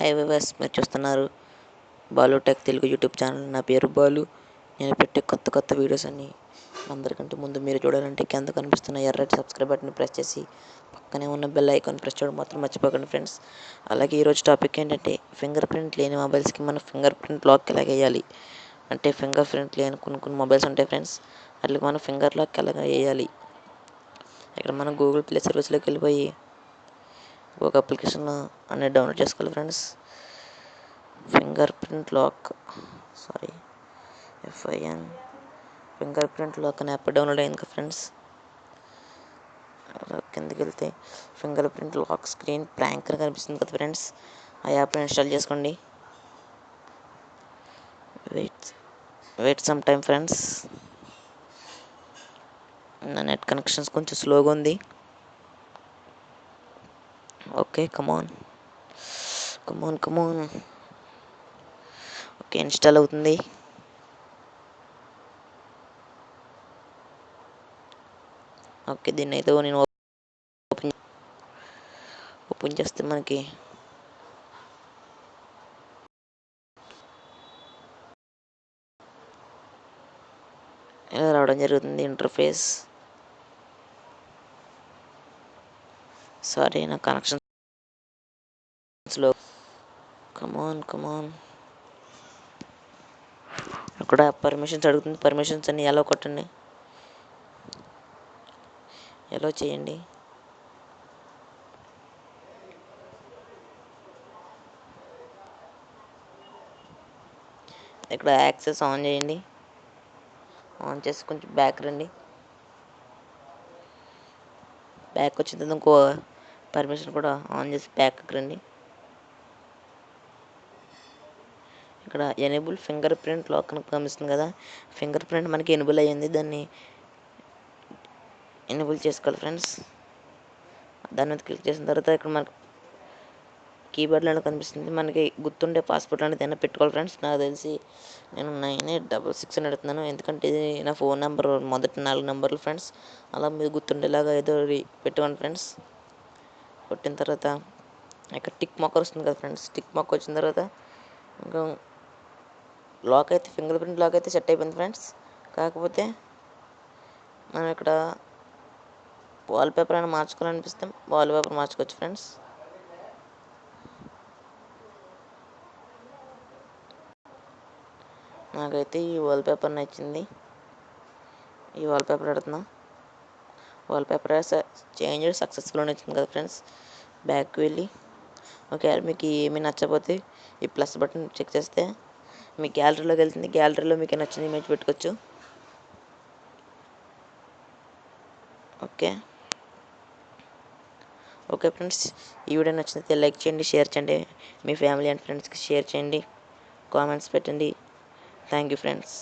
High viewers, మీరు చూస్తున్నారు Balu tech Telugu YouTube channel. నా పేరు బాలు. నేను పెట్టే కొత్త వీడియోస్ అన్నీ అందరికంటే ముందు మీరు చూడాలంటే కింద కనిపిస్తున్న ఎర్రటి సబ్స్క్రైబ్ బటన్ ప్రెస్ చేసి పక్కనే ఉన్న బెల్ ఐకాన్ ప్రెస్ చేయడం మాత్రం మర్చిపోకండి ఫ్రెండ్స్. అలాగే ఈరోజు టాపిక్ ఏంటంటే ఫింగర్ ప్రింట్ లేని మొబైల్స్కి మన ఫింగర్ ప్రింట్ లాక్ ఎలా వేయాలి. అంటే ఫింగర్ ప్రింట్ లేని కొన్ని మొబైల్స్ ఉంటాయి ఫ్రెండ్స్, వాటికి మనం ఫింగర్ లాక్ ఎలా వేయాలి. ఇక్కడ మనం గూగుల్ ప్లే సర్వీస్లోకి వెళ్ళిపోయి ఒక అప్లికేషన్ అనేది డౌన్లోడ్ చేసుకోవాలి friends. Fingerprint lock FIN fingerprint lock అనే యాప్ డౌన్లోడ్ అయింది కదా ఫ్రెండ్స్. కిందకి వెళ్తే fingerprint lock screen prank అని కనిపిస్తుంది కదా ఫ్రెండ్స్. ఆ యాప్ని ఇన్స్టాల్ చేసుకోండి. Wait some time friends. నా నెట్ కనెక్షన్స్ కొంచెం స్లోగా ఉంది. Okay, come on. ఓకే, ఇన్స్టాల్ అవుతుంది. ఓకే, దీన్ని అయితే నేను ఓపెన్ చేస్తే మనకి ఇలా రావడం జరుగుతుంది ఇంటర్ఫేస్. సారీ, నా కనెక్షన్ స్లో. కమాన్. అక్కడ పర్మిషన్స్ అడుగుతుంది. పర్మిషన్స్ అన్ని ఎలా కొట్టండి, ఎలా చేయండి. ఇక్కడ యాక్సెస్ ఆన్ చేయండి. ఆన్ చేసి కొంచెం బ్యాక్ రండి. బ్యాక్ వచ్చిన తర్వాత ఇంకో పర్మిషన్ కూడా ఆన్ చేసి బ్యాక్కి రండి. ఇక్కడ ఎనేబుల్ ఫింగర్ ప్రింట్ లాక్ అని కనిపిస్తుంది కదా. ఫింగర్ ప్రింట్ మనకి ఎనేబుల్ అయ్యింది. దాన్ని ఎనేబుల్ చేసుకోవాలి ఫ్రెండ్స్. దాని మీద క్లిక్ చేసిన తర్వాత ఇక్కడ మనకి కీబోర్డ్లో కనిపిస్తుంది. మనకి గుర్తుండే పాస్వర్డ్ అనేది ఏదైనా పెట్టుకోవాలి ఫ్రెండ్స్. నాకు తెలిసి నేను 9866 అని అడుగుతున్నాను, ఎందుకంటే ఇది నా ఫోన్ నెంబర్ మొదటి 4 నెంబర్లు ఫ్రెండ్స్. అలా మీరు గుర్తుండేలాగా ఏదో పెట్టుకోండి ఫ్రెండ్స్. కొట్టిన తర్వాత ఇక్కడ టిక్ మార్క్ వస్తుంది కదా ఫ్రెండ్స్. టిక్ మార్క్ వచ్చిన తర్వాత ఇంకా లాక్ అయితే ఫింగర్ ప్రింట్ లాక్ అయితే సెట్ అయిపోయింది ఫ్రెండ్స్. కాకపోతే మనం ఇక్కడ వాల్పేపర్ అయినా మార్చుకోవాలనిపిస్తే వాల్పేపర్ మార్చుకోవచ్చు ఫ్రెండ్స్. నాకైతే ఈ వాల్పేపర్ నచ్చింది. ఈ వాల్పేపర్ పెడుతున్నా. వాల్పేపర్ చేంజ్ సక్సెస్ఫుల్ అని వచ్చింది కదా ఫ్రెండ్స్. బ్యాక్కి వెళ్ళి ఒకవేళ మీకు ఏమీ నచ్చకపోతే ఈ ప్లస్ బటన్ చెక్ చేస్తే మీ గ్యాలరీలోకి వెళ్తుంది. గ్యాలరీలో మీకు నచ్చిన ఇమేజ్ పెట్టుకోవచ్చు. ఓకే ఫ్రెండ్స్, ఈ వీడియో నచ్చితే లైక్ చేయండి, షేర్ చేయండి, మీ ఫ్యామిలీ అండ్ ఫ్రెండ్స్కి షేర్ చేయండి, కామెంట్స్ పెట్టండి. Thank you friends.